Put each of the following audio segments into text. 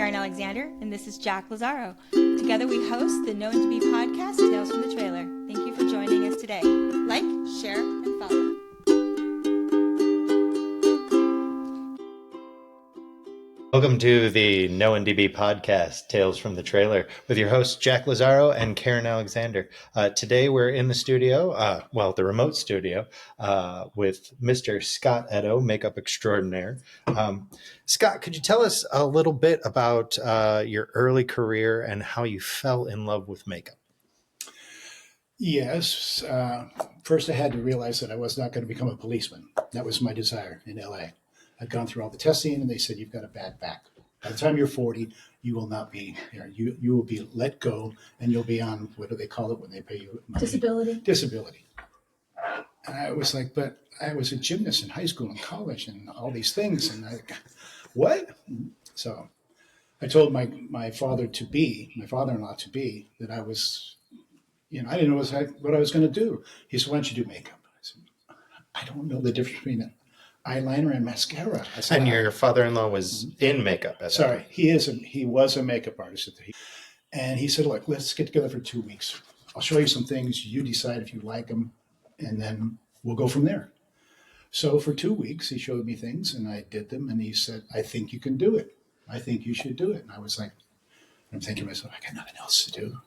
Karen Alexander, and this is Jack Lazaro. Together we host the Known to Be podcast, Tales from the Trailer. Thank you for joining us today. Like, share, and follow. Welcome to the Known to Be podcast, Tales from the Trailer, with your hosts Jack Lazaro and Karen Alexander. Today we're in the studio, the remote studio, with Mr. Scott Eddo, makeup extraordinaire. Scott, could you tell us a little bit about your early career and how you fell in love with makeup? Yes. First, I had to realize that I was not going to become a policeman. That was my desire in LA. I'd gone through all the testing, and they said, you've got a bad back. By the time you're 40, you will not be here. You will be let go, and you'll be on, what do they call it when they pay you money? Disability. And I was like, but I was a gymnast in high school and college and all these things. And what? So I told my father-in-law to be, that I was, I didn't know what I was going to do. He said, why don't you do makeup? I said, I don't know the difference between an eyeliner and mascara. I said, and your father-in-law was in makeup at that time. He was a makeup artist. And he said, look, let's get together for 2 weeks. I'll show you some things. You decide if you like them, and then we'll go from there. So for 2 weeks, he showed me things, and I did them. And he said, I think you can do it. I think you should do it. And I was like, I'm thinking to myself, I got nothing else to do.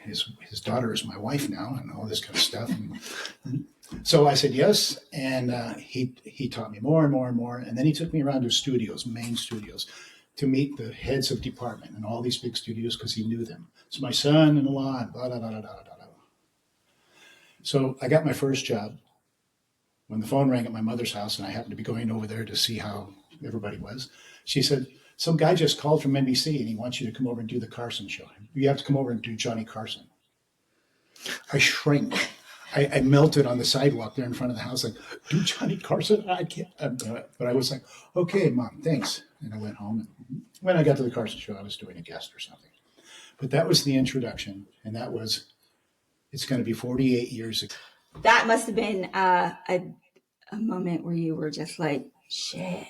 His daughter is my wife now, and all this kind of stuff. And so I said yes, and he taught me more and more and more. And then he took me around to studios, main studios, to meet the heads of department and all these big studios because he knew them. It's my son-in-law, and blah, blah, blah, blah, blah, blah. So I got my first job when the phone rang at my mother's house, and I happened to be going over there to see how everybody was. She said, some guy just called from NBC, and he wants you to come over and do the Carson show. You have to come over and do Johnny Carson. I shrank. I melted on the sidewalk there in front of the house, like, do Johnny Carson? I can't. But I was like, okay, Mom, thanks. And I went home. And when I got to the Carson show, I was doing a guest or something. But that was the introduction, and it's going to be 48 years ago. That must have been a moment where you were just like, shit.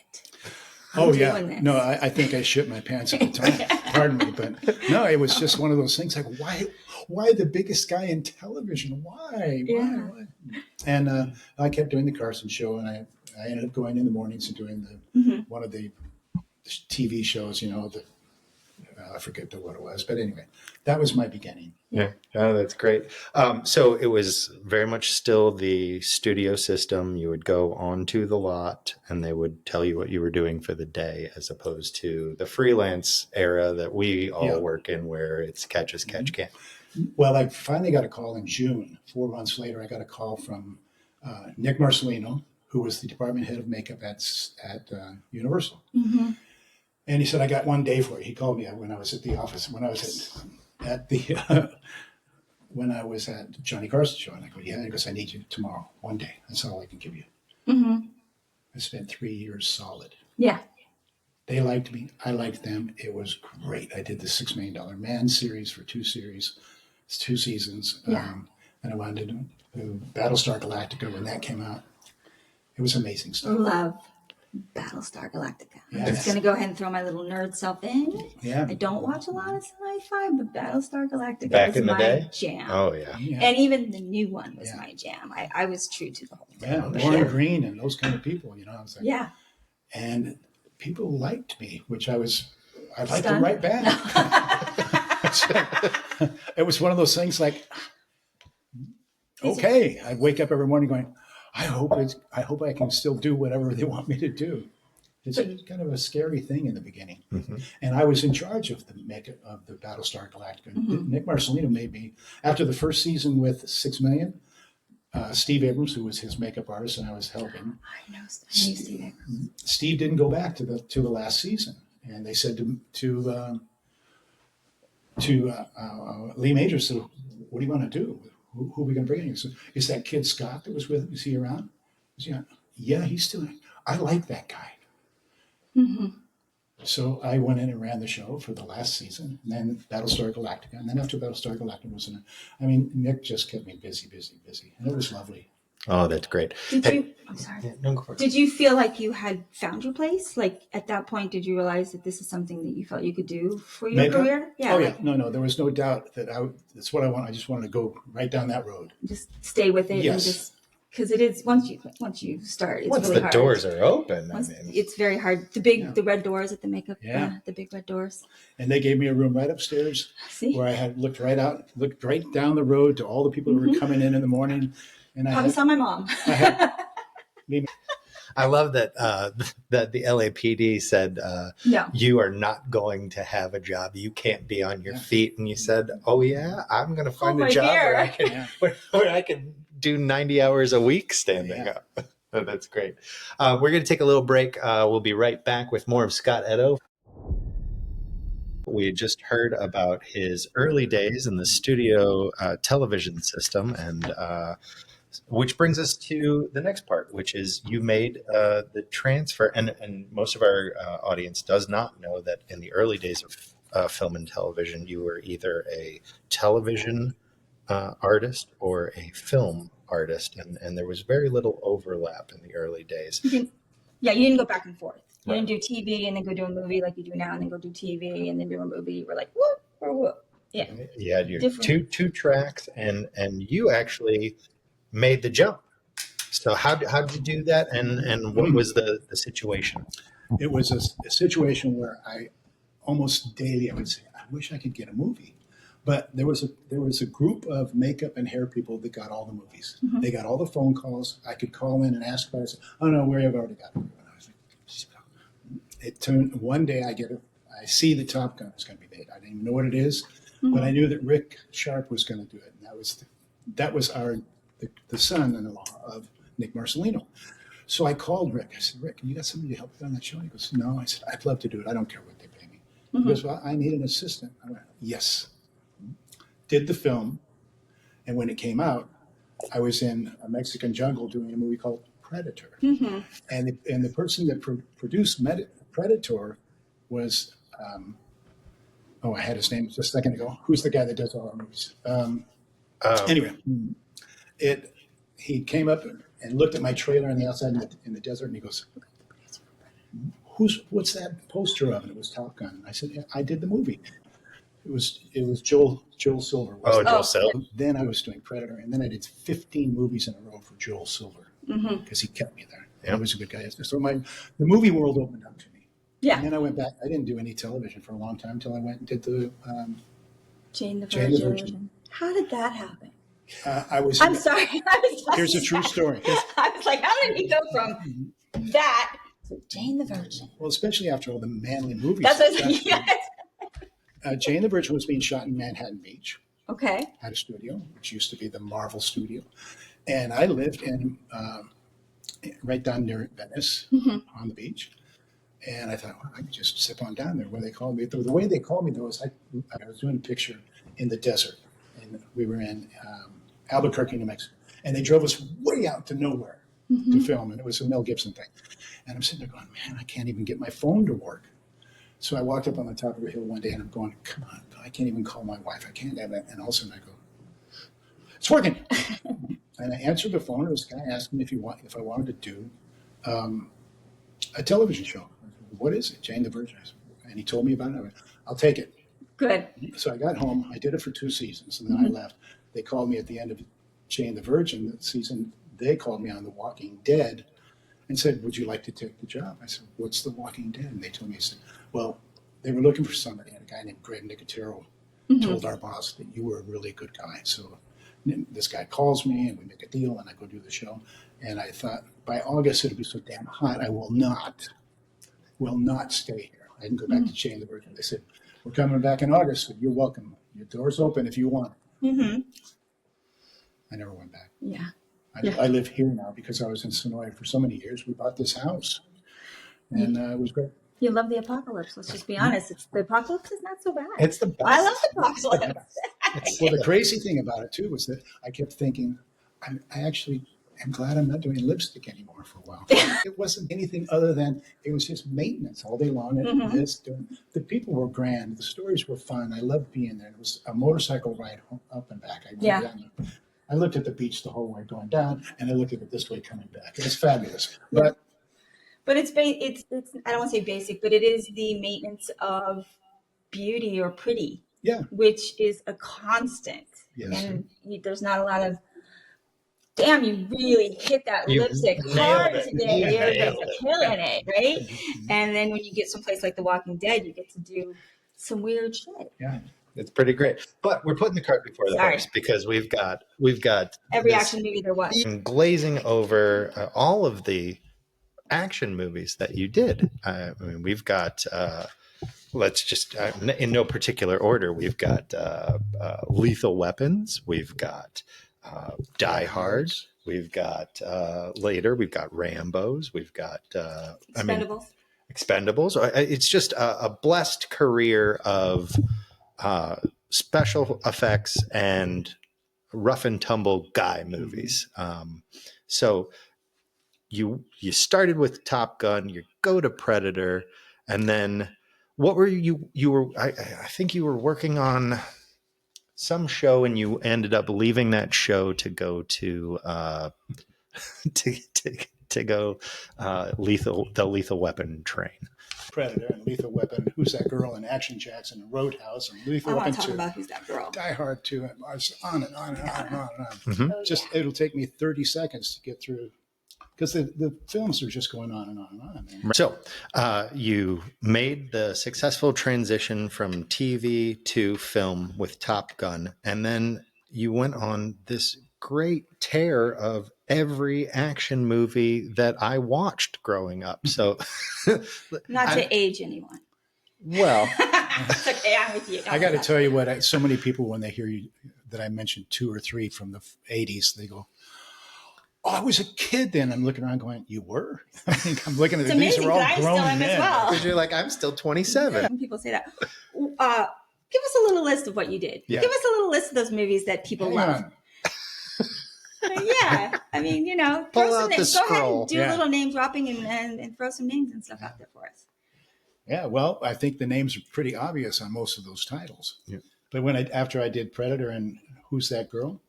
Oh, yeah. No, I think I shit my pants at the time. Pardon me. But no, it was just one of those things like, why the biggest guy in television? Why? And I kept doing the Carson show, and I ended up going in the mornings and doing one of the TV shows, I forget what it was. But anyway, that was my beginning. Yeah, oh, that's great. So it was very much still the studio system. You would go onto the lot and they would tell you what you were doing for the day, as opposed to the freelance era that we all work in, where it's catch as catch can. Well, I finally got a call in June. 4 months later, I got a call from Nick Marcelino, who was the department head of makeup at Universal. Mm-hmm. And he said, I got one day for you. He called me when I was at the office, when I was at Johnny Carson show. And I go, yeah. He goes, I need you tomorrow, one day. That's all I can give you. Mm-hmm. I spent 3 years solid. Yeah. They liked me. I liked them. It was great. I did the $6 Million Man series for 2 seasons. Yeah. And I wanted to do Battlestar Galactica when that came out. It was amazing stuff. Love Battlestar Galactica. I'm just going to go ahead and throw my little nerd self in. Yeah. I don't watch a lot of sci-fi, but Battlestar Galactica Back was in the my day? jam. Oh, yeah. And even the new one was my jam. I was true to the whole thing. Yeah, Lauren Green and those kind of people, I was like, yeah. And people liked me, which I liked them right back. It was one of those things like, okay, I wake up every morning going, I hope I can still do whatever they want me to do. It's kind of a scary thing in the beginning. Mm-hmm. And I was in charge of the Battlestar Galactica. Mm-hmm. Nick Marcelino made me, after the first season with $6 Million, Steve Abrams, who was his makeup artist, and I was helping. I know Steve Abrams. Steve didn't go back to the last season, and they said to Lee Majors, so what do you want to do? Who are we going to bring in? So, is that kid Scott that was with him? Is he around? Yeah, he's still. I like that guy. Mm-hmm. So I went in and ran the show for the last season, and then Battlestar Galactica, and then after Battlestar Galactica Nick just kept me busy, and it was lovely. Oh, that's great. Did Hey, you? I'm sorry. yeah, no, go for it. Did you feel like you had found your place? Like at that point, did you realize that this is something that you felt you could do for your Makeup? career? Yeah. Oh, yeah. No. There was no doubt that that's what I want. I just wanted to go right down that road. Just stay with it and Yes. just because it is once you start, it's Once really the hard. doors are open, Once, I mean, it's very hard. Yeah. The red doors at the makeup, Yeah. the big red doors. And they gave me a room right upstairs See, where I had looked right down the road to all the people who were coming in the morning. And probably saw my mom. I had I love that that the LAPD said No. you are not going to have a job. You can't be on your Yeah. feet. And you said, "Oh yeah, I'm going to find a Over job here." where I can Yeah. where I can do 90 hours a week standing Yeah. up." Oh, that's great. We're going to take a little break. We'll be right back with more of Scott Eddo. We just heard about his early days in the studio television system, and which brings us to the next part, which is you made the transfer, and most of our audience does not know that in the early days of film and television, you were either a television artist or a film artist, and there was very little overlap in the early days. Yeah, you didn't go back and forth. You Right. didn't do TV and then go do a movie like you do now, and then go do TV and then do a movie. You were like, whoop or whoop. Yeah. You had your Different. two tracks, and you actually made the jump. So how did you do that, and what was the situation? It was a situation where I almost daily I would say, I wish I could get a movie. But there was a group of makeup and hair people that got all the movies. Mhm. They got all the phone calls. I could call in and ask about it. I said, oh no, we have already got it. And I was like, it turned one day I see the Top Gun is going to be made. I didn't even know what it is, but I knew that Rick Sharp was going to do it. And that was the son-in-law of Nick Marcelino. So I called Rick. I said, Rick, you got somebody to help you on that show? He goes, no. I said, I'd love to do it. I don't care what they pay me. He goes, well, I need an assistant. I went, yes. Did the film. And when it came out, I was in a Mexican jungle doing a movie called Predator. Mm-hmm. And the person that produced Predator was, I had his name just a second ago. Who's the guy that does all our movies? Anyway, he came up and looked at my trailer on the outside in the desert, and he goes, "What's that poster of?" And it was Top Gun. And I said, yeah, I did the movie. It was Joel Silver. Joel Silver. Then I was doing Predator, and then I did 15 movies in a row for Joel Silver because he kept me there. Yeah. He was a good guy. So the movie world opened up to me. Yeah. And then I went back. I didn't do any television for a long time until I went and did the Jane the Jane the Virgin. Virgin. How did that happen? I'm sorry. Here's a true story. I was like, how did he go from that to Jane the Virgin? Well, especially after all the manly movies. That's what I was saying. Jane the Virgin was being shot in Manhattan Beach Okay. at a studio, which used to be the Marvel Studio. And I lived in right down near Venice on the beach. And I thought, well, I could just zip on down there. When they called me, the way they called me, though, was I was doing a picture in the desert. And we were in Albuquerque, New Mexico. And they drove us way out to nowhere to film. And it was a Mel Gibson thing. And I'm sitting there going, man, I can't even get my phone to work. So I walked up on the top of a hill one day and I'm going, come on, I can't even call my wife. I can't have it. And all of a sudden I go, it's working. And I answered the phone. And this guy asked me if I wanted to do a television show. I said, what is it? Jane the Virgin. And he told me about it. I went, I'll take it. Good. So I got home. I did it for 2 seasons, and then I left. They called me at the end of Jane the Virgin that season. They called me on The Walking Dead and said, would you like to take the job? I said, what's The Walking Dead? And they told me, well, they were looking for somebody, and a guy named Greg Nicotero told our boss that you were a really good guy. So this guy calls me, and we make a deal, and I go do the show. And I thought, by August, it'll be so damn hot, I will not stay here. I didn't go back to Jane the Virgin. They said, we're coming back in August, so you're welcome. Your door's open if you want. Mm-hmm. I never went back. Yeah. I live here now because I was in Sonoy for so many years. We bought this house, and it was great. You love the apocalypse. Let's just be honest. The apocalypse is not so bad. It's the best. I love the apocalypse. Well, the crazy thing about it, too, was that I kept thinking, I actually am glad I'm not doing lipstick anymore for a while. It wasn't anything other than, it was just maintenance all day long. And the people were grand. The stories were fun. I loved being there. It was a motorcycle ride home, up and back. I went down I looked at the beach the whole way going down, and I looked at it this way coming back. It's fabulous. Yeah. But it's I don't want to say basic, but it is the maintenance of beauty or pretty, Yeah. which is a constant. Yes. And there's not a lot of, damn, you really hit that lipstick hard today. You're just killing it, right? And then when you get someplace like The Walking Dead, you get to do some weird shit. Yeah. It's pretty great. But we're putting the cart before the horse because we've got every action movie there was. Glazing over all of the action movies that you did. I mean, we've got let's just in no particular order. We've got Lethal Weapons. We've got Die Hard. We've got later. We've got Rambos. We've got Expendables. It's just a blessed career of special effects and rough and tumble guy movies. So you started with Top Gun, you go to Predator, and then what were you were I think you were working on some show and you ended up leaving that show to go to go the Lethal Weapon train. Predator and Lethal Weapon, Who's That Girl, and Action Jackson and Roadhouse and Lethal Weapon 2. Talk about Who's That Girl. Die Hard 2, and on and on and on and on and on. Mm-hmm. Just it'll take me 30 seconds to get through because the films are just going on and on and on. Man. So you made the successful transition from TV to film with Top Gun, and then you went on this great tear of every action movie that I watched growing up. So not to age anyone. Well, it's okay, I'm with you. I got to tell you what, so many people, when they hear you, that I mentioned 2 or 3 from the 80s, they go, "Oh, I was a kid then." I'm looking around going, "You were?" I'm looking at these are all grown men. As well. Because you're like, I'm still 27. When people say that. Give us a little list of what you did. Yeah. Give us a little list of those movies that people love. Yeah, I mean, throw some names. Go ahead and do a little name dropping and throw some names and stuff out there for us. Yeah, well, I think the names are pretty obvious on most of those titles. Yeah. But after I did Predator and Who's That Girl?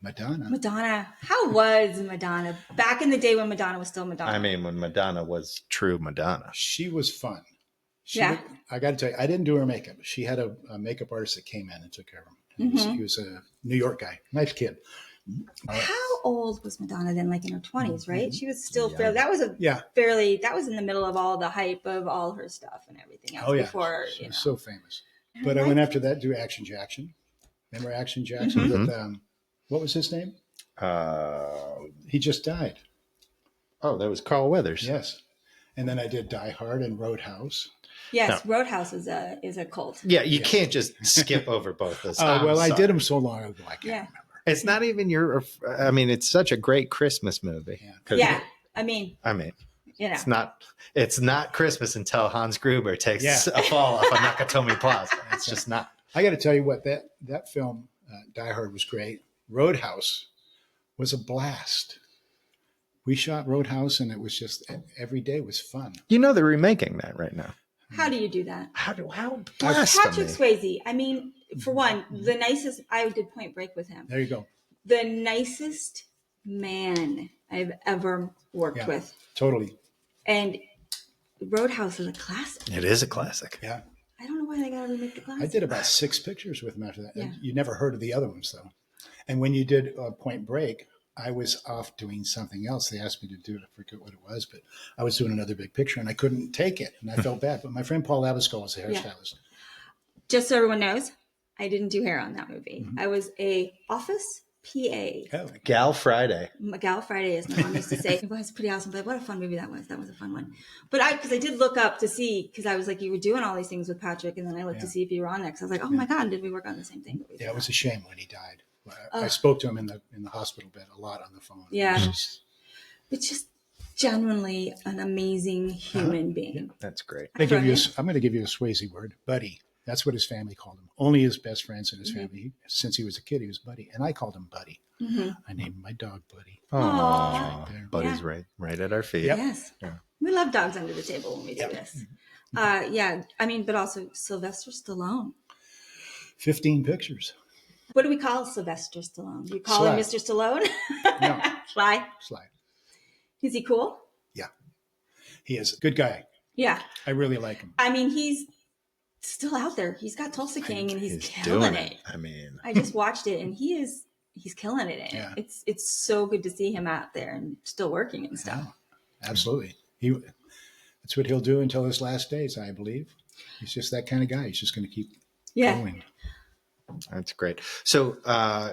Madonna. How was Madonna back in the day when Madonna was still Madonna? I mean, when Madonna was true Madonna. She was fun. I got to tell you, I didn't do her makeup. She had a makeup artist that came in and took care of him. He was a New York guy, nice kid. How old was Madonna then? Like in her 20s, right? She was still fairly. That was That was in the middle of all the hype of all her stuff and everything else. Oh yeah, before she was so famous. But I went after that to do Action Jackson. Remember Action Jackson? With what was his name? He just died. Oh, that was Carl Weathers. Yes. And then I did Die Hard and Roadhouse. Yes, no. Roadhouse is a cult. Yeah, you can't just skip over both those. Well, I did them so long ago, I can't remember. It's not even your. I mean, it's such a great Christmas movie. Yeah, I mean, it's not Christmas until Hans Gruber takes a fall off of Nakatomi Plaza. It's just not. I got to tell you what, that film, Die Hard, was great. Roadhouse was a blast. We shot Roadhouse, and it was just every day was fun. They're remaking that right now. How do you do that? How Patrick Swayze. I mean, for one, the nicest. I did Point Break with him. There you go. The nicest man I've ever worked with. Totally. And Roadhouse is a classic. It is a classic. Yeah. I don't know why they got to remake the classic. I did about 6 pictures with him after that. Yeah. You never heard of the other ones, though. And when you did Point Break, I was off doing something else. They asked me to do it. I forget what it was, but I was doing another big picture, and I couldn't take it, and I felt bad. But my friend Paul Abascal was the hairstylist. Just so everyone knows, I didn't do hair on that movie. I was a office PA. Oh. Gal Friday. Gal Friday, as my mom used to say. It was pretty awesome. But what a fun movie that was. That was a fun one. But because I did look up to see, because I was like, you were doing all these things with Patrick, and then I looked to see if you were on there. Because I was like, oh my God, did we work on the same thing? Yeah, it was a shame when he died. I spoke to him in the hospital bed a lot on the phone. Yeah. It's just genuinely an amazing human being. Yeah, that's great. I'm going to give you a Swayze word, buddy. That's what his family called him. Only his best friends in his family. Since he was a kid, he was Buddy. And I called him Buddy. I named my dog Buddy. Oh, Buddy's right at our feet. Yep. Yes. Yeah. We love dogs under the table when we do this. I mean, but also Sylvester Stallone. 15 pictures. What do we call Sylvester Stallone? Do you call him Mr. Stallone? No. Sly. Sly. Is he cool? Yeah. He is a good guy. Yeah. I really like him. I mean, he's still out there. He's got Tulsa King and he's killing it. I mean, I just watched it and he's killing it in it. Yeah. It's so good to see him out there and still working and stuff. Yeah, absolutely. That's what he'll do until his last days, I believe. He's just that kind of guy. He's just going to keep going. That's great. So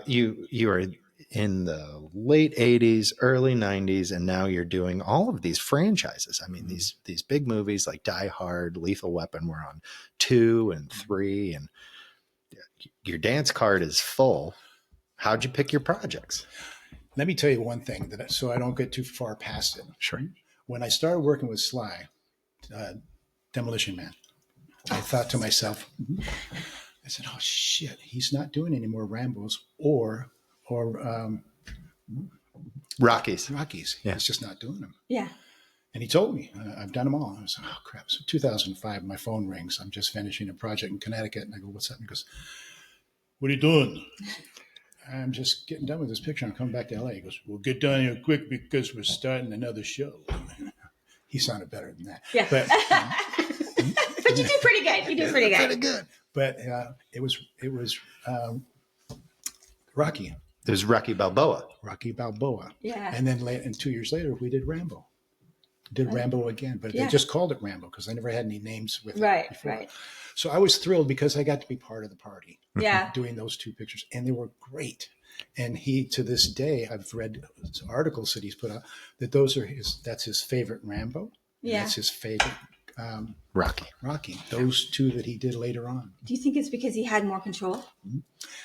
you are in the late 80s, early 90s, and now you're doing all of these franchises. I mean, these big movies like Die Hard, Lethal Weapon were on 2 and 3, and your dance card is full. How'd you pick your projects? Let me tell you one thing, so I don't get too far past it. Sure. When I started working with Sly, Demolition Man, I thought to myself, I said, oh, shit, he's not doing any more Rambos or Rockies. Yeah. He's just not doing them. Yeah. And he told me, I've done them all. I was like, oh, crap. So 2005, my phone rings. I'm just finishing a project in Connecticut. And I go, what's up? And he goes, what are you doing? I'm just getting done with this picture. I'm coming back to LA. He goes, we'll get down here quick because we're starting another show. He sounded better than that. Yeah. But you do pretty good. You do pretty good. Pretty good. But it was Rocky. There's Rocky Balboa. Yeah. And then 2 years later, we did Rambo. Did Rambo again, but they just called it Rambo because I never had any names with it before. Right. So I was thrilled because I got to be part of the party. Yeah. Doing those 2 pictures, and they were great. And he, to this day, I've read articles that he's put out that that's his favorite Rambo. Yeah. That's his favorite Rocky. Those 2 that he did later on. Do you think it's because he had more control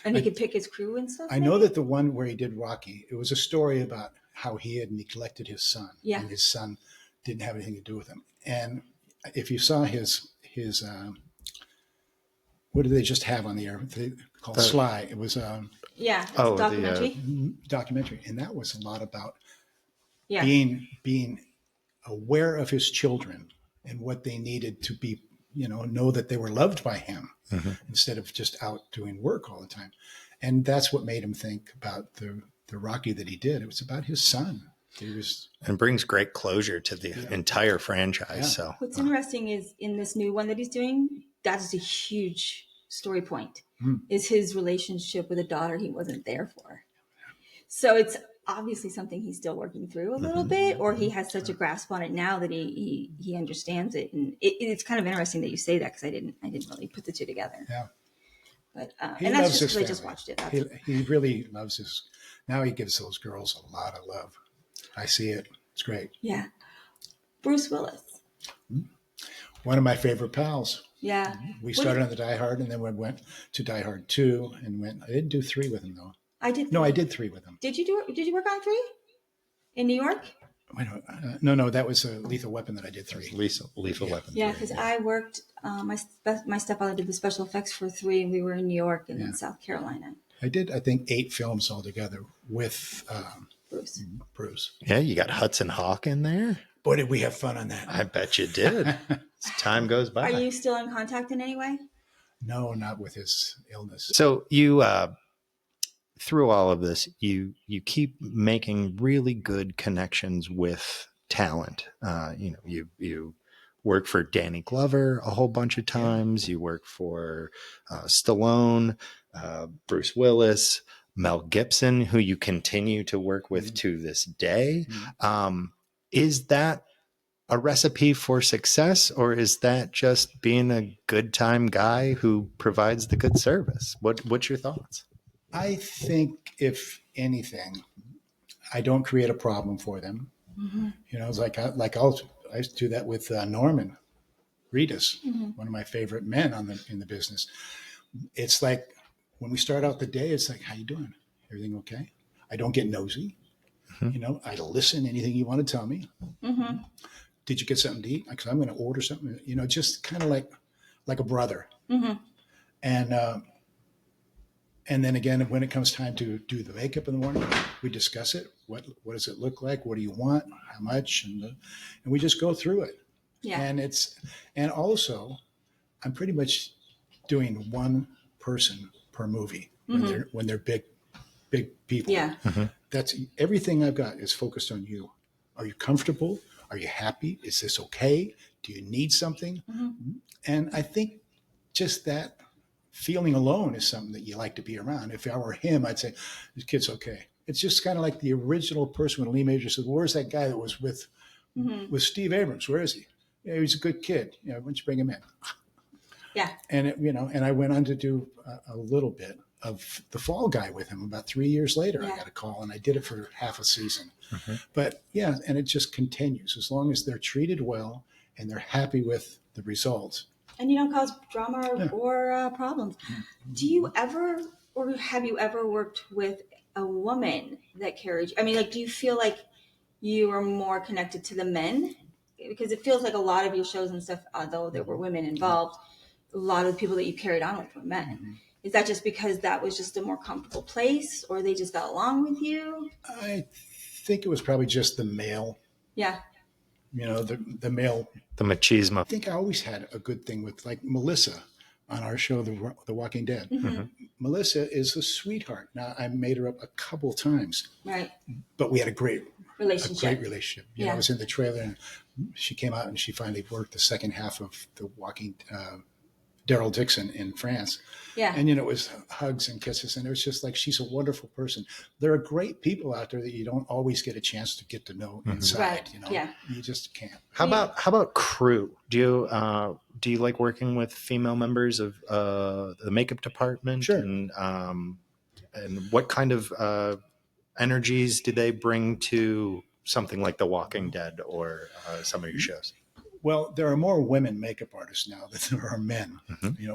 and he could pick his crew and stuff? I know that the one where he did Rocky, it was a story about how he had neglected his son. Yeah. And his son didn't have anything to do with him. And if you saw his what did they just have on the air? They called Sly. It was documentary. Documentary, and that was a lot about being aware of his children and what they needed to be, know that they were loved by him instead of just out doing work all the time. And that's what made him think about the Rocky that he did. It was about his son. And brings great closure to the entire franchise. Yeah. So what's interesting is in this new one that he's doing, that is a huge story point, is his relationship with a daughter he wasn't there for. So it's obviously something he's still working through a little bit, or he has such a grasp on it now that he understands it. And it's kind of interesting that you say that because I didn't really put the 2 together. Yeah. But and that's just because I just watched it. He really loves his. Now he gives those girls a lot of love. I see it. It's great. Yeah. Bruce Willis. One of my favorite pals. Yeah. We started on the Die Hard and then we went to Die Hard 2 and I didn't do 3 with him though. I did. No, I did 3 with him. Did you work on 3 in New York? No, that was a Lethal Weapon that I did 3. Lethal Weapon. Yeah, because I worked, my stepfather did the special effects for 3 and we were in New York and in South Carolina. I did, I think, 8 films altogether with Bruce. Yeah, you got Hudson Hawk in there. Boy, did we have fun on that. I bet you did. As time goes by. Are you still in contact in any way? No, not with his illness. So you, through all of this, you keep making really good connections with talent. You work for Danny Glover a whole bunch of times. You work for Stallone, Bruce Willis, Mel Gibson, who you continue to work with to this day. Is that a recipe for success, or is that just being a good time guy who provides the good service? What's your thoughts? I think, if anything, I don't create a problem for them. It's like I used to do that with Norman Reedus, one of my favorite men in the business. It's like when we start out the day, it's like, how you doing? Everything okay? I don't get nosy. I listen, anything you want to tell me. Did you get something to eat? Because I'm going to order something, just kind of like a brother. And then again, when it comes time to do the makeup in the morning, we discuss it. What does it look like? What do you want? How much? And we just go through it. Yeah. And also, I'm pretty much doing one person per movie when they're big people. Yeah. That's everything I've got is focused on you. Are you comfortable? Are you happy? Is this okay? Do you need something? And I think just that feeling alone is something that you like to be around. If I were him, I'd say, this kid's okay. It's just kind of like the original person when Lee Major said, where's that guy that was with Steve Abrams? Where is he? Yeah, he's a good kid. Why don't you bring him in? Yeah. And, and I went on to do a little bit of The Fall Guy with him. About 3 years later, I got a call, and I did it for half a season. But yeah, and it just continues. As long as they're treated well and they're happy with the results. And you don't cause drama or problems. Do you ever, or have you ever worked with a woman that carried? I mean, like, do you feel like you are more connected to the men? Because it feels like a lot of your shows and stuff, although there were women involved, a lot of the people that you carried on with were men. Is that just because that was just a more comfortable place, or they just got along with you? I think it was probably just the male. Yeah. The male. The machismo. I think I always had a good thing with, like, Melissa on our show, The Walking Dead. Melissa is a sweetheart. Now, I made her up a couple times. Right. But we had a great relationship. I was in the trailer, and she came out and she finally worked the second half of The Walking Daryl Dixon in France. Yeah. And, it was hugs and kisses. And it was just like, she's a wonderful person. There are great people out there that you don't always get a chance to get to know inside. Right. Yeah. You just can't. How about crew? Do you like working with female members of the makeup department? Sure. And what kind of energies do they bring to something like The Walking Dead or some of your shows? Well, there are more women makeup artists now than there are men,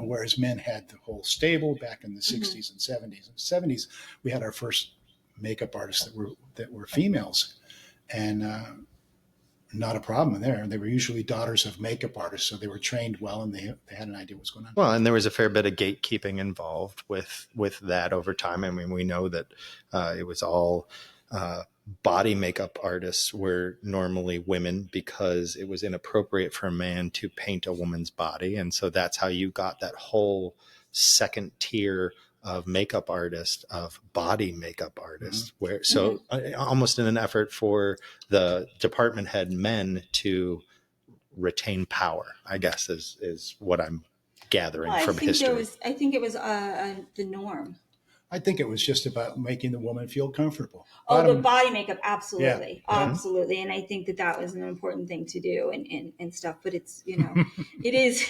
whereas men had the whole stable back in the 60s and 70s. In the 70s, we had our first makeup artists that were females, and not a problem there. They were usually daughters of makeup artists, so they were trained well, and they had an idea what's going on. Well, and there was a fair bit of gatekeeping involved with that over time. I mean, we know that it was all body makeup artists were normally women because it was inappropriate for a man to paint a woman's body. And so that's how you got that whole second tier of makeup artist, of body makeup artists, where almost in an effort for the department head men to retain power, I guess is what I'm gathering from history. I think it was the norm. I think it was just about making the woman feel comfortable. The body makeup, absolutely. Yeah. Absolutely. And I think that was an important thing to do and stuff, but it's, it is.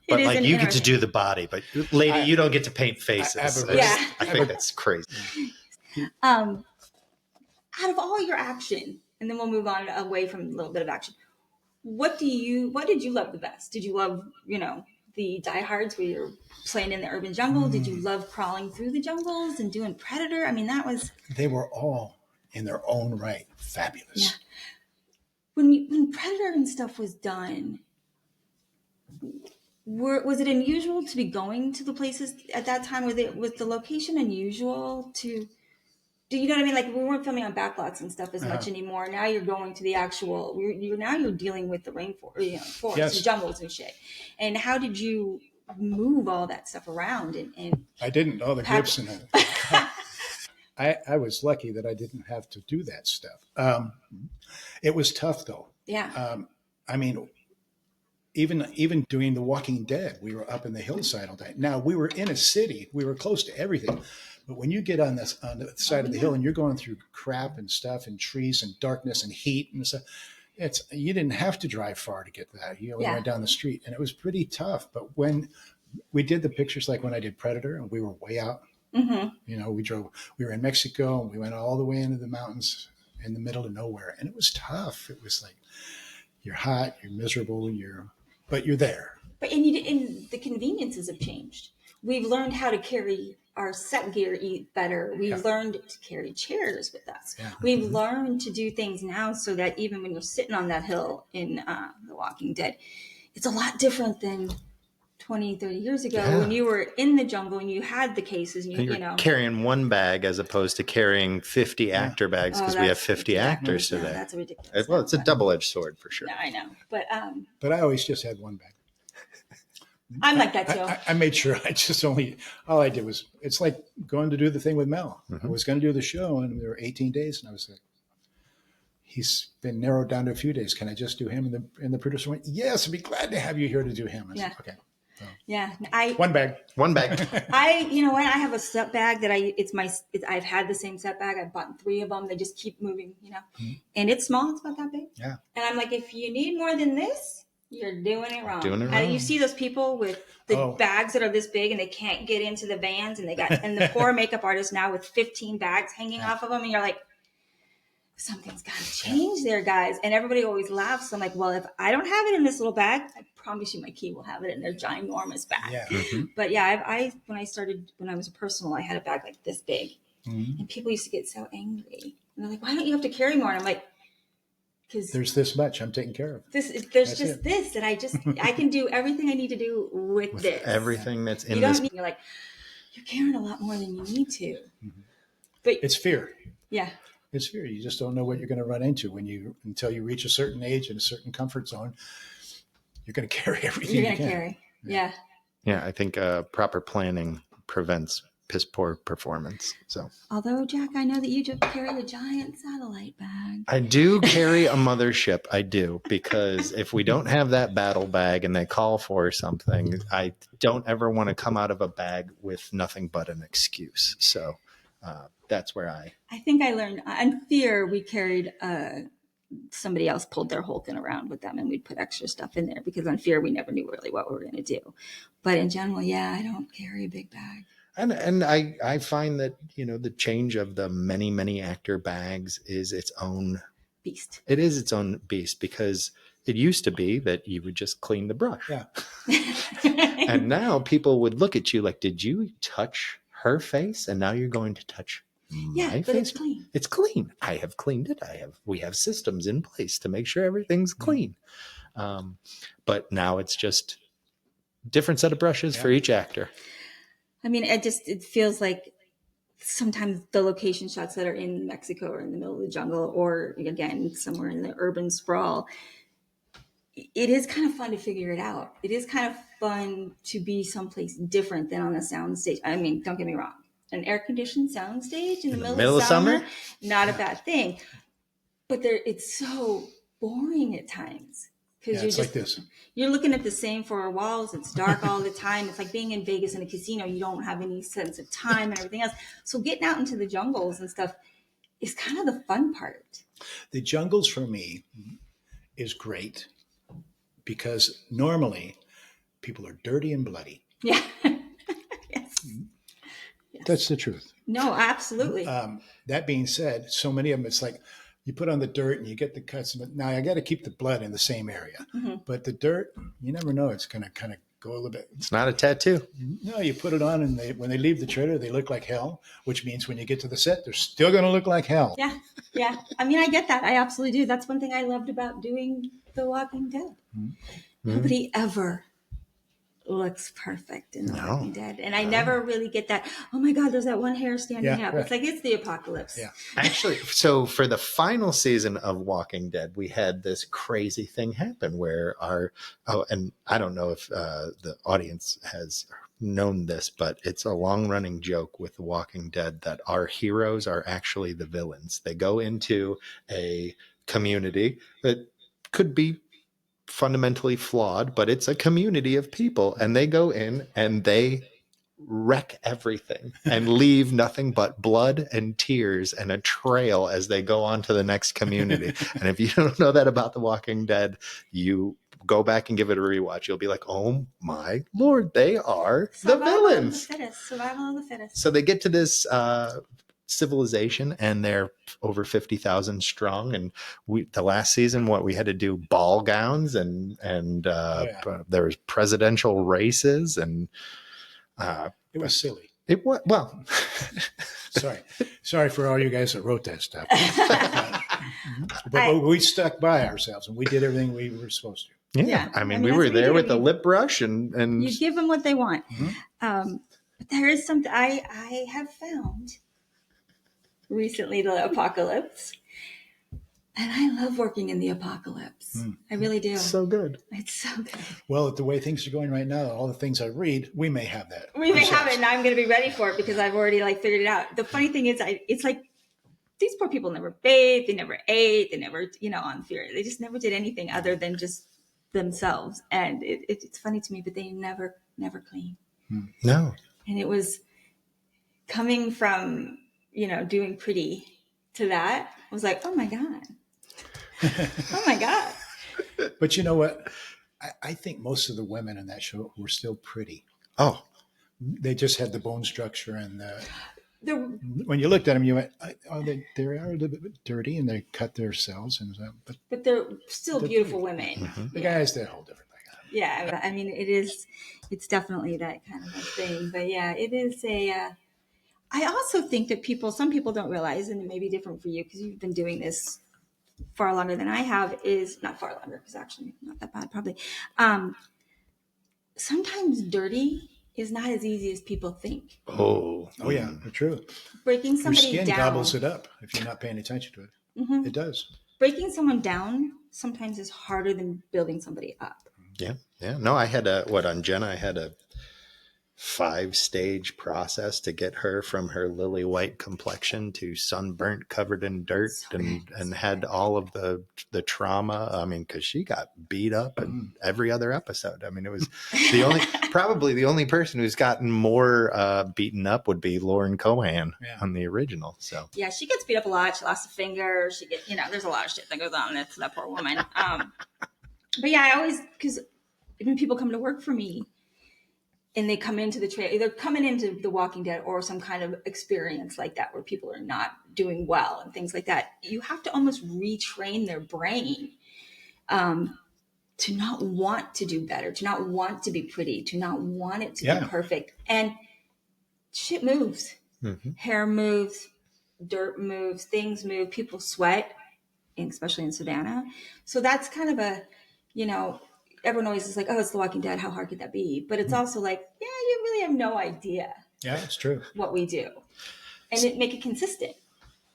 But like you get to do the body, but lady, you don't get to paint faces. I think that's crazy. Out of all your action, and then we'll move on away from a little bit of action. What did you love the best? Did you love, the diehards where you're playing in the urban jungle? Did you love crawling through the jungles and doing Predator? I mean, they were all in their own right fabulous. Yeah. When Predator and stuff was done, was it unusual to be going to the places at that time? Was the location unusual to? Do you know what I mean? Like, we weren't filming on backlots and stuff as much anymore. Now you're going to the actual. You're dealing with the rainforest, forests and jungles and shit. And how did you move all that stuff around? And I didn't know the Gibson. I was lucky that I didn't have to do that stuff. It was tough though. Yeah. I mean, even doing The Walking Dead, we were up in the hillside all day. Now we were in a city. We were close to everything. But when you get on the side of the hill and you're going through crap and stuff and trees and darkness and heat and stuff, you didn't have to drive far to get that. You only went down the street, and it was pretty tough. But when we did the pictures, like when I did Predator, and we were way out, we were in Mexico, and we went all the way into the mountains in the middle of nowhere, and it was tough. It was like, you're hot, you're miserable, but you're there. But and the conveniences have changed. We've learned how to carry our set gear better. We've learned to carry chairs with us. Yeah. We've learned to do things now so that even when you're sitting on that hill in The Walking Dead, it's a lot different than 20, 30 years ago when you were in the jungle and you had the cases and you're carrying one bag as opposed to carrying 50 actor bags because we have 50 actors today. That's ridiculous. Well, it's a double-edged sword for sure. No, I know. But I always just had one bag. I'm like that too. I made sure all I did was, it's like going to do the thing with Mel. Mm-hmm. I was going to do the show and there were 18 days and I was like, he's been narrowed down to a few days. Can I just do him? And the producer went, yes, I'd be glad to have you here to do him. I said, okay. So, Yeah. one bag. You know what? I have a set bag that I've had the same set bag. I've bought 3 of them. They just keep moving, and it's small. It's about that big. Yeah. And I'm like, if you need more than this, you're doing it wrong. You see those people with the bags that are this big and they can't get into the vans and and the poor makeup artist now with 15 bags hanging off of them. And you're like, something's got to change there, guys. And everybody always laughs. I'm like, well, if I don't have it in this little bag, I promise you my key will have it in their ginormous bag. Yeah. Mm-hmm. But yeah, when I was a personal, I had a bag like this big. Mm-hmm. And people used to get so angry. And they're like, why don't you have to carry more? And I'm like, because there's this much I'm taking care of. There's just this that I can do everything I need to do with this. Everything that's in You're like, you're carrying a lot more than you need to. Mm-hmm. But it's fear. Yeah. It's fear. You just don't know what you're going to run into until you reach a certain age and a certain comfort zone. You're going to carry everything you're going to carry. Yeah. Yeah. I think proper planning prevents piss poor performance. So, although Jack, I know that you just carry a giant satellite bag. I do carry a mothership. I do, because if we don't have that battle bag and they call for something, I don't ever want to come out of a bag with nothing but an excuse. So that's where I think I learned on Fear. We carried somebody else pulled their Hulken around with them and we'd put extra stuff in there because on Fear we never knew really what we were going to do. But in general, yeah, I don't carry a big bag. And I find that, the change of the many, many actor bags is its own beast. It is its own beast, because it used to be that you would just clean the brush. Yeah. And now people would look at you like, did you touch her face? And now you're going to touch my face? But it's clean. It's clean. I have cleaned it. We have systems in place to make sure everything's clean. But now it's just different set of brushes for each actor. I mean, it feels like sometimes the location shots that are in Mexico or in the middle of the jungle, or again, somewhere in the urban sprawl, it is kind of fun to figure it out. It is kind of fun to be someplace different than on a sound stage. I mean, don't get me wrong. An air-conditioned sound stage in the middle of summer, not a bad thing. But it's so boring at times. Because it's like this. You're looking at the same 4 walls. It's dark all the time. It's like being in Vegas in a casino. You don't have any sense of time and everything else. So getting out into the jungles and stuff is kind of the fun part. The jungles for me is great because normally people are dirty and bloody. Yeah. Yes. That's the truth. No, absolutely. That being said, so many of them, it's like, you put on the dirt and you get the cuts. Now I got to keep the blood in the same area, but the dirt, you never know. It's going to kind of go a little bit. It's not a tattoo. No, you put it on and when they leave the trailer, they look like hell, which means when you get to the set, they're still going to look like hell. Yeah. Yeah. I mean, I get that. I absolutely do. That's one thing I loved about doing The Walking Dead. Mm-hmm. Nobody ever looks perfect in The Walking Dead. And I never really get that, oh my God, there's that one hair standing up. Right. It's like, it's the apocalypse. Yeah. Actually, so for the final season of Walking Dead, we had this crazy thing happen where and I don't know if the audience has known this, but it's a long running joke with The Walking Dead that our heroes are actually the villains. They go into a community that could be fundamentally flawed, but it's a community of people, and they go in and they wreck everything and leave nothing but blood and tears and a trail as they go on to the next community. And if you don't know that about The Walking Dead, you go back and give it a rewatch. You'll be like, oh my Lord, they are the villains. Survival of the fittest. So they get to this civilization and they're over 50,000 strong, and the last season we had to do ball gowns and there was presidential races and it was silly. It was, well, sorry for all you guys that wrote that stuff. But we stuck by ourselves and we did everything we were supposed to. Yeah. I mean we were there with the lip brush and you give them what they want. But there is something I have found recently, the apocalypse. And I love working in the apocalypse. I really do. So good. It's so good. Well, the way things are going right now, all the things I read, we may have that. We may have it, and I'm going to be ready for it because I've already figured it out. The funny thing is, it's like these poor people never bathed, they never ate, they never, on fear. They just never did anything other than just themselves. And it's funny to me, but they never clean. No. And it was coming from, doing pretty to that. I was like, oh my God. Oh my God. But you know what? I think most of the women in that show were still pretty. Oh. They just had the bone structure and when you looked at them, you went, "Oh, they are a little bit dirty," and they cut their cells, but they're still beautiful women. Mm-hmm. The guys, they're a whole different thing. Yeah, I mean, it's definitely that kind of a thing. But yeah, it is I also think that some people don't realize, and it may be different for you because you've been doing this far longer than I have. Is not far longer because actually not that bad probably. Sometimes dirty is not as easy as people think. Oh yeah, true. Breaking somebody Your skin down gobbles it up if you're not paying attention to it. Mm-hmm. It does. Breaking someone down sometimes is harder than building somebody up. Yeah. No, I had on Jenna, I had a 5-stage process to get her from her lily white complexion to sunburnt, covered in dirt, and had all of the trauma. I mean, because she got beat up in every other episode. I mean, it was probably the only person who's gotten more beaten up would be Lauren Cohan on the original. So yeah, she gets beat up a lot. She lost a finger. She gets, there's a lot of shit that goes on to that poor woman. But yeah, I always, because when people come to work for me, and they come into the trailer, they're coming into The Walking Dead or some kind of experience like that where people are not doing well and things like that. You have to almost retrain their brain to not want to do better, to not want to be pretty, to not want it to be perfect. And shit moves. Mm-hmm. Hair moves, dirt moves, things move, people sweat, especially in Savannah. So that's kind of a, everyone always is like, oh, it's The Walking Dead. How hard could that be? But it's also like, yeah, you really have no idea. Yeah, it's true. What we do. And make it consistent.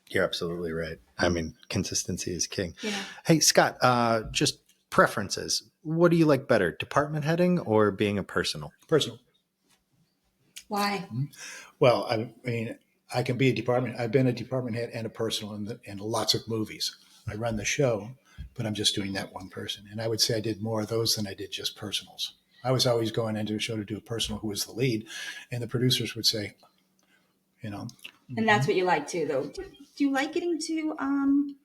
You're absolutely right. I mean, consistency is king. Yeah. Hey, Scott, just preferences. What do you like better, department heading or being a personal? Personal. Why? Well, I mean, I can be a department. I've been a department head and a personal in lots of movies. I run the show, but I'm just doing that one person. And I would say I did more of those than I did just personals. I was always going into a show to do a personal who was the lead. And the producers would say, And that's what you like too, though. Do you like getting to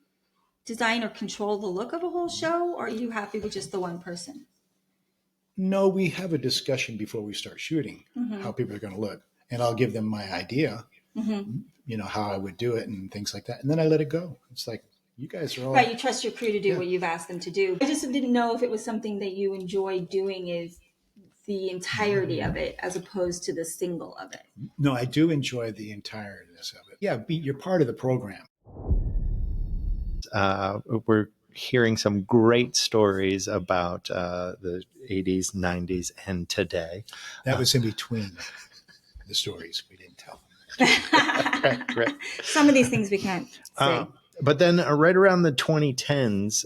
design or control the look of a whole show? Or are you happy with just the one person? No, we have a discussion before we start shooting, how people are going to look. And I'll give them my idea, how I would do it and things like that. And then I let it go. It's like, you guys are all... Right, you trust your crew to do what you've asked them to do. I just didn't know if it was something that you enjoy doing is the entirety of it as opposed to the single of it. No, I do enjoy the entireness of it. Yeah, you're part of the program. We're hearing some great stories about the 80s, 90s, and today. That was in between the stories. We didn't tell them. Right. Some of these things we can't say. But then right around the 2010s,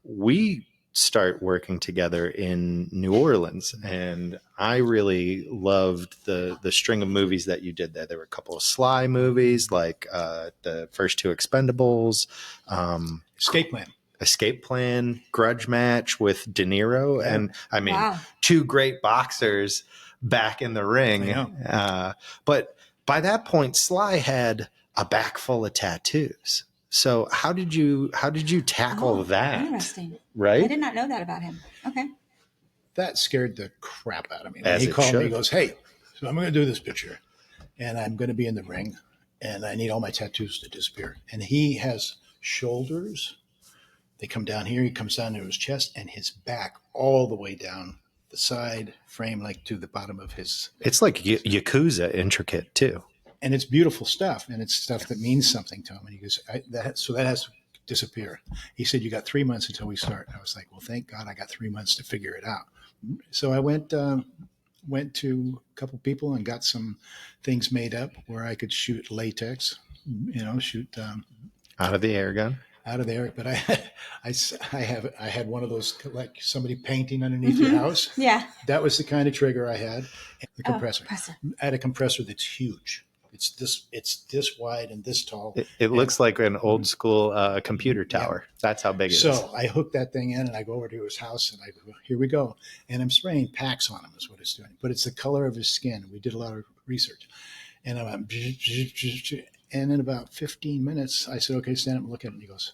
we start working together in New Orleans. And I really loved the string of movies that you did there. There were a couple of Sly movies, like the first two Expendables. Escape Plan, Grudge Match with De Niro. Yeah. And I mean, two great boxers back in the ring. But by that point, Sly had a back full of tattoos. So how did you tackle that? Interesting. Right? I did not know that about him. Okay. That scared the crap out of me. As he called should. me, he goes, "Hey, so I'm going to do this picture and I'm going to be in the ring and I need all my tattoos to disappear." And he has shoulders. They come down here. He comes down to his chest and his back all the way down the side frame, like to the bottom of his. It's like Yakuza intricate too. And it's beautiful stuff, and it's stuff that means something to him. And he goes, that has to disappear. He said, "You got 3 months until we start." And I was like, well, thank God I got 3 months to figure it out. So I went to a couple people and got some things made up where I could shoot latex, shoot out of the air gun. out of there. But I had one of those, like somebody painting underneath your house. Yeah. That was the kind of trigger I had. The compressor. Compressor. I had a compressor that's huge. It's this wide and this tall. It looks like an old school computer tower. Yeah. That's how big it is. So I hooked that thing in and I go over to his house and I go, here we go. And I'm spraying packs on him is what it's doing. But it's the color of his skin. We did a lot of research. And I'm and in about 15 minutes, I said, okay, stand up and look at it. And he goes,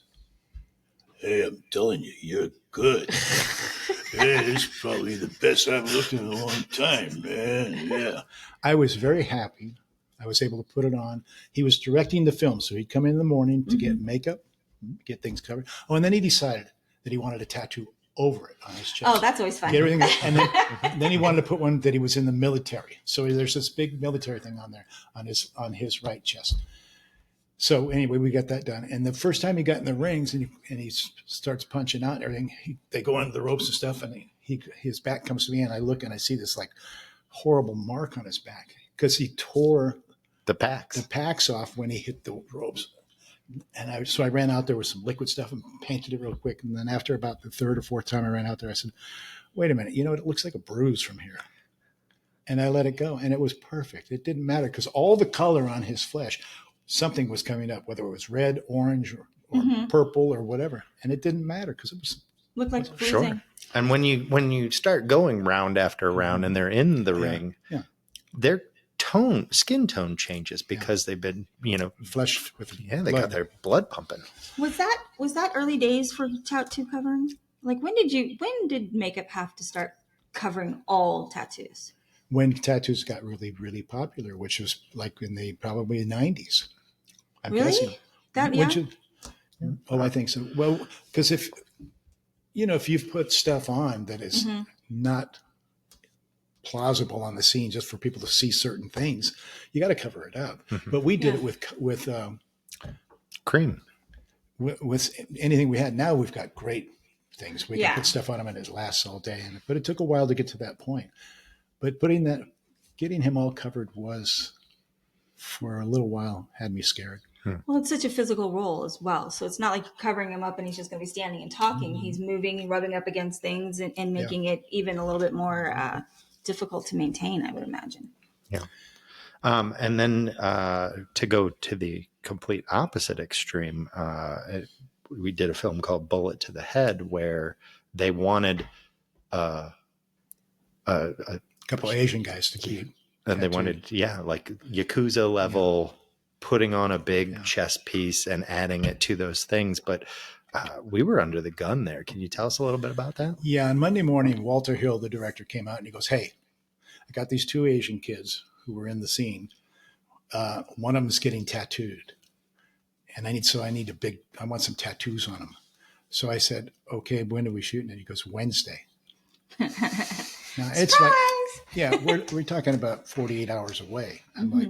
hey, I'm telling you, you're good. Hey, it's probably the best I've looked in a long time, man. Yeah. I was very happy. I was able to put it on. He was directing the film, so he'd come in the morning to get makeup, get things covered. Oh, and then he decided that he wanted a tattoo over it on his chest. Oh, that's always fun. Get everything, and then he wanted to put one that he was in the military. So there's this big military thing on there on his right chest. So anyway, we got that done. And the first time he got in the rings and he starts punching out and everything, they go under the ropes and stuff, and his back comes to me, and I look and I see this like horrible mark on his back because he tore the packs off when he hit the ropes. And so I ran out there with some liquid stuff and painted it real quick. And then after about the third or fourth time I ran out there, I said, wait a minute, you know what? It looks like a bruise from here. And I let it go. And it was perfect. It didn't matter because all the color on his flesh, something was coming up, whether it was red, orange, or purple or whatever. And it didn't matter because it was looked like bruising. Sure. And when you start going round after round and they're in the ring, their skin tone changes because they've been, flesh with they blood. got their blood pumping. Was that early days for tattoo covering? Like when did makeup have to start covering all tattoos? When tattoos got really, really popular, which was like in the probably 90s. I'm guessing. That young? I think so. Well, because if you've put stuff on that is not plausible on the scene just for people to see certain things, you got to cover it up. But we did it with cream. With anything we had. Now we've got great things. We can put stuff on them and it lasts all day. But it took a while to get to that point. But getting him all covered was, for a little while, had me scared. Well, it's such a physical role as well. So it's not like you're covering him up and he's just going to be standing and talking. He's moving and rubbing up against things and making it even a little bit more difficult to maintain, I would imagine. Yeah. And then to go to the complete opposite extreme, we did a film called Bullet to the Head where they wanted a couple of Asian guys to keep. And they wanted, like Yakuza level, putting on a big chest piece and adding it to those things. But we were under the gun there. Can you tell us a little bit about that? Yeah. On Monday morning, Walter Hill, the director, came out and he goes, hey, I got these two Asian kids who were in the scene. One of them is getting tattooed. And I want some tattoos on them. So I said, okay, when are we shooting it? He goes, Wednesday. Now it's we're talking about 48 hours away. I'm like,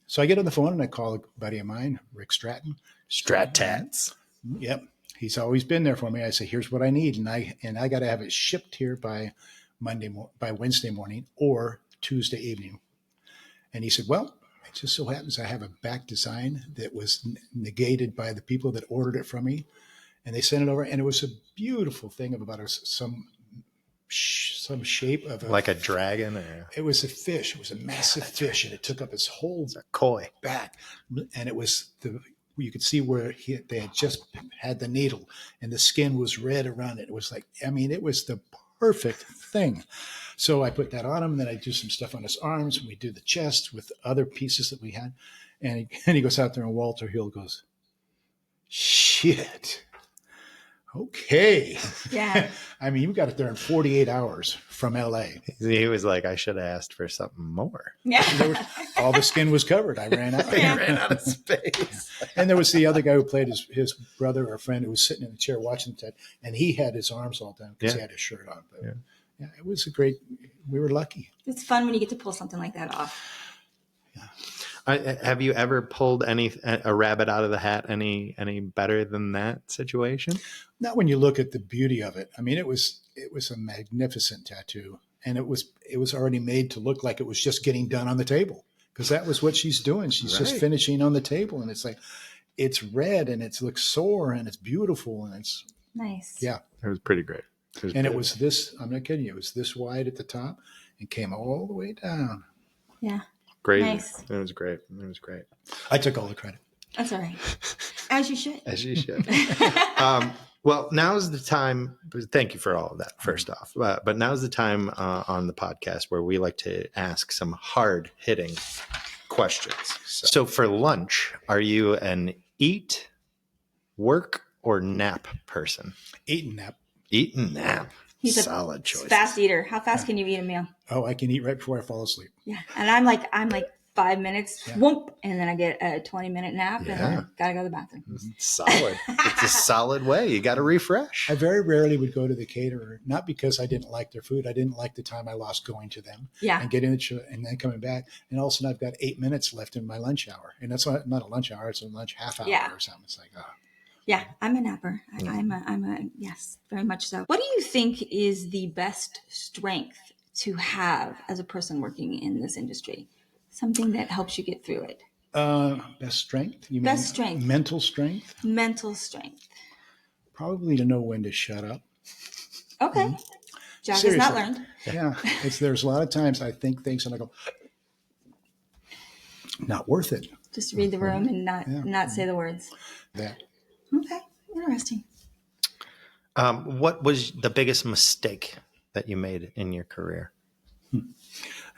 so I get on the phone and I call a buddy of mine, Rick Stratton. Strat-tats. Yep. He's always been there for me. I say, here's what I need. And I got to have it shipped here by Wednesday morning or Tuesday evening. And he said, well, it just so happens I have a back design that was negated by the people that ordered it from me. And they sent it over. And it was a beautiful thing of about some shape of like a dragon. It was a fish. It was a massive fish, and it took up his whole koi back. And it was you could see where they had just had the needle, and the skin was red around it. It was like, it was the perfect thing. So I put that on him, and then I do some stuff on his arms, and we do the chest with other pieces that we had. And he goes out there, and Walter Hill goes, shit. Okay. Yeah. You got it there in 48 hours from LA. He was like, I should have asked for something more. Yeah. All the skin was covered. I ran out. I ran out of space. And there was the other guy who played his brother or friend who was sitting in the chair watching Ted, and he had his arms all down because he had his shirt on. But it was we were lucky. It's fun when you get to pull something like that off. Yeah. Have you ever pulled a rabbit out of the hat any better than that situation? Not when you look at the beauty of it. It was a magnificent tattoo, and it was already made to look like it was just getting done on the table, because that was what she's doing. She's just finishing on the table, and it's like it's red and it looks sore and it's beautiful and it's Nice. yeah. It was pretty great. It was this. I'm not kidding you. It was this wide at the top and came all the way down. Yeah. Crazy. Nice. It was great. It was great. I took all the credit. That's all right. As you should. As you should. Well, now's the time. Thank you for all of that, first off. But now's the time on the podcast where we like to ask some hard-hitting questions. So for lunch, are you an eat, work, or nap person? Eat and nap. Eat and nap. He's Solid a choice. fast eater. How fast can you eat a meal? Oh, I can eat right before I fall asleep. Yeah. And I'm like 5 minutes, Yeah. whoop, and then I get a 20-minute nap, and then I gotta go to the bathroom. Solid. It's a solid way. You got to refresh. I very rarely would go to the caterer, not because I didn't like their food. I didn't like the time I lost going to them Yeah. and getting and then coming back. And all of a sudden I've got 8 minutes left in my lunch hour. And that's not a lunch hour. It's a lunch half hour Yeah. or something. It's like, Yeah, I'm a napper. I'm a yes, very much so. What do you think is the best strength to have as a person working in this industry? Something that helps you get through it. best strength? You Best mean strength. mental strength? Mental strength. Probably to know when to shut up. Okay. Jack has not Seriously. learned. Yeah. There's a lot of times I think things and I go, not worth it. Just read the room and Yeah. not say the words. That Okay. Interesting. What was the biggest mistake that you made in your career?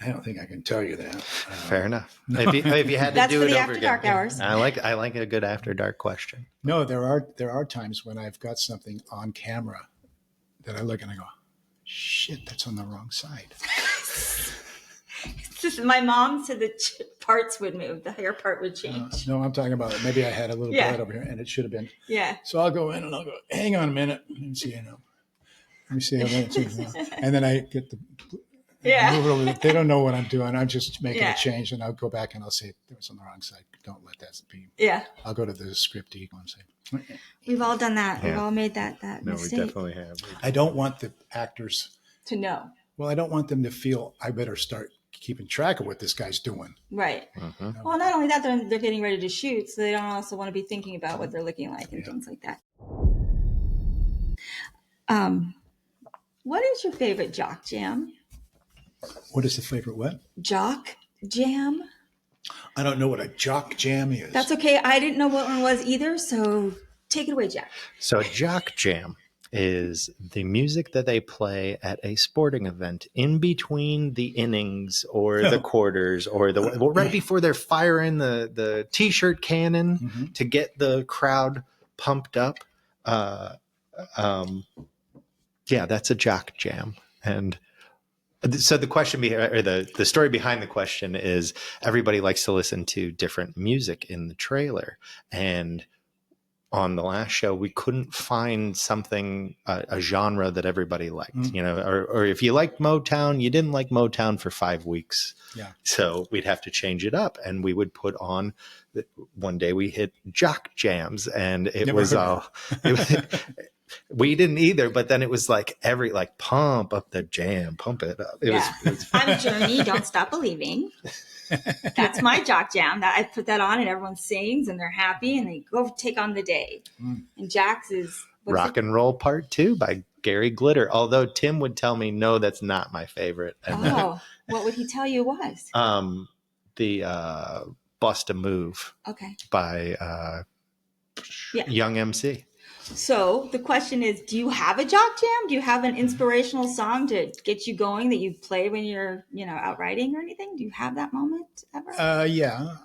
I don't think I can tell you that. Fair enough. If you had to That's do for it the over after again. dark hours. I like a good after dark question. No, there are times when I've got something on camera that I look and I go, shit, that's on the wrong side. My mom said the parts would move. The hair part would change. No, I'm talking about it. Maybe I had a little blood over here and it should have been. Yeah. So I'll go in and I'll go, hang on a minute. Let me see, Let me see how that's and then I get the move it over. They don't know what I'm doing. I'm just making a change and I'll go back and I'll say, that was on the wrong side. Don't let that be. Yeah. I'll go to the scripty and say, We've all done that. Yeah. We've all made that No, mistake. we definitely have. I don't want the actors, To know. well, I don't want them to feel I better start keeping track of what this guy's doing. Right. Mm-hmm. Well, not only that, they're getting ready to shoot, so they don't also want to be thinking about what they're looking like and things like that. What is your favorite jock jam? What is the favorite what? Jock jam? I don't know what a jock jam is. That's okay. I didn't know what one was either, so take it away, Jack. So a jock jam is the music that they play at a sporting event in between the innings or the quarters or right before they're firing the t-shirt cannon to get the crowd pumped up. Yeah, that's a jock jam. And so the question the story behind the question is everybody likes to listen to different music in the trailer. And on the last show, we couldn't find something, a genre that everybody liked, or if you liked Motown, you didn't like Motown for 5 weeks. Yeah. So we'd have to change it up and we would put on, one day we hit jock jams and it was all, we didn't either, but then it was like pump up the jam, pump it up. It was I'm Journey, Don't Stop Believing. That's my jock jam. That I put that on and everyone sings and they're happy and they go take on the day. And Jack's is Rock and Roll Part 2 by Gary Glitter. Although Tim would tell me, no, that's not my favorite. And what would he tell you was? The Bust a Move by Young MC. So the question is, do you have a jock jam? Do you have an inspirational song to get you going that you play when you're, out riding or anything? Do you have that moment ever? Yeah.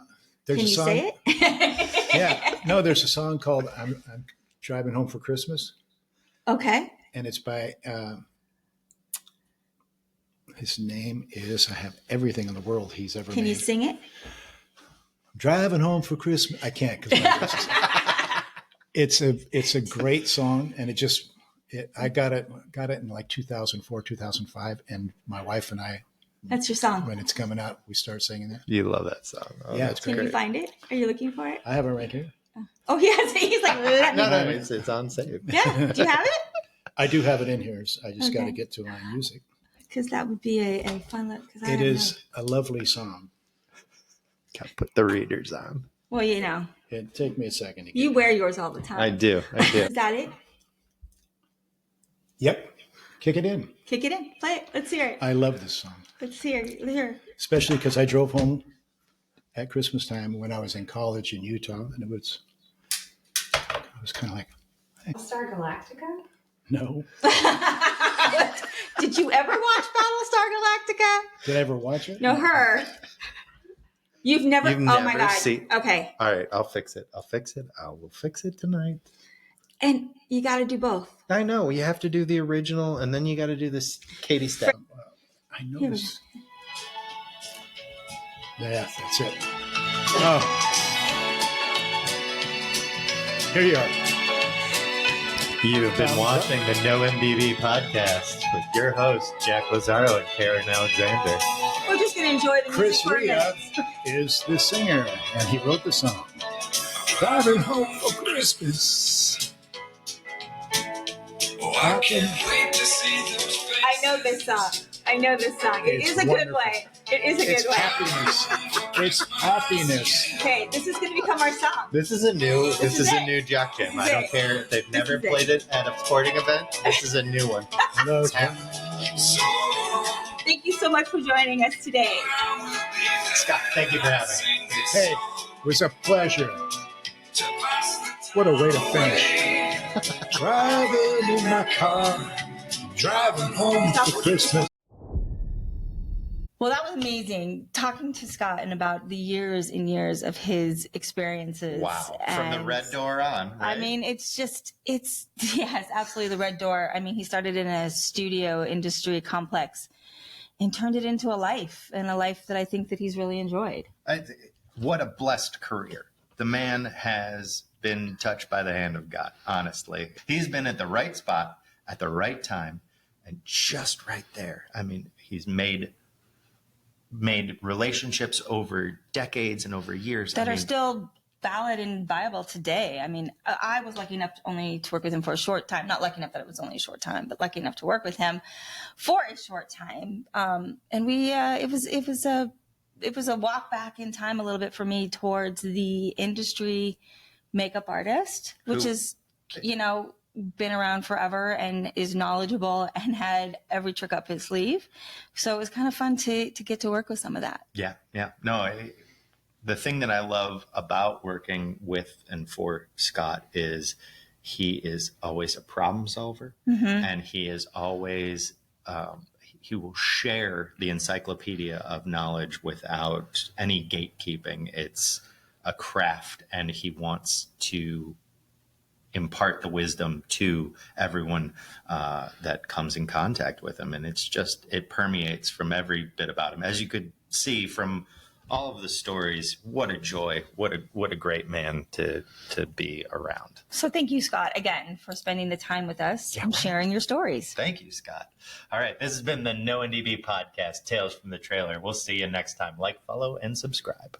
There's Can a you song, say it? Yeah. No, there's a song called I'm Driving Home for Christmas. Okay. And it's by, his name is, I have everything in the world he's ever Can made. you sing it? Driving Home for Christmas. I can't because my voice is It's a great song, and I got it in like 2004, 2005, and my wife and I. That's your song. When it's coming out, we start singing that. You love that song. Oh, yeah, that's Can great. you find it? Are you looking for it? I have it right here. Oh yes, he's like, let me. No, it's on save. Yeah, do you have it? I do have it in here. I just got to get to my music. Because that would be a fun look. It is a lovely song. Got to put the readers on. Well, you know, It'd take me a second to get you it. wear yours all the time. I do. Is that it? Yep. Kick it in. Kick it in. Play it. Let's hear it. I love this song, Let's hear it. Here. especially because I drove home at Christmas time when I was in college in Utah, and I was kind of like, Star Galactica? no. Did you ever watch Battlestar Galactica? Did I ever watch it? No, her. You've never. You've Oh my never God. seen- Okay. All right, I'll fix it. I will fix it tonight. And you got to do both. I know. You have to do the original, and then you got to do this Katie step. I know this. Yeah, that's it. Oh. Here you are. You've been watching the No MDB podcast with your host, Jack Lazaro and Karen Alexander. We're just going to enjoy the music Chris for a minute. Ria is the singer, and he wrote the song. Driving home for Christmas. I can't wait to see those faces. I know this song. It It's is a good wonderful. way. It is a It's good way. happiness. It's happiness. Okay, this is going to become our song. This is a new it. jock jam. This I is don't it. care if they've never is it. played it at a sporting event. This is a new one. Those- Thank you so much for joining us today. Scott, thank you for having me. Hey, it was a pleasure. What a way to finish. Driving in my car, driving home for Christmas. Well, that was amazing. Talking to Scott and about the years and years of his experiences. Wow. From the And, red door on. Right? I mean, it's yes, absolutely the red door. I mean, he started in a studio industry complex and turned it into a life, and a life that I think that he's really enjoyed. What a blessed career. The man has been touched by the hand of God, honestly. He's been at the right spot at the right time and just right there. I mean, he's made relationships over decades and over years That are still valid and viable today. I mean, I was lucky enough only to work with him for a short time. Not lucky enough that it was only a short time, but lucky enough to work with him for a short time. And we, it was a walk back in time a little bit for me towards the industry makeup artist, which is, been around forever and is knowledgeable and had every trick up his sleeve. So it was kind of fun to get to work with some of that. Yeah. No, the thing that I love about working with and for Scott is he is always a problem solver, and he is always he will share the encyclopedia of knowledge without any gatekeeping. It's a craft, and he wants to impart the wisdom to everyone that comes in contact with him. And it permeates from every bit about him. As you could see from all of the stories, what a joy, what a great man to be around. So thank you, Scott, again, for spending the time with us and sharing your stories. Thank you, Scott. All right, this has been the No NDB podcast, Tales from the Trailer. We'll see you next time. Like, follow, and subscribe.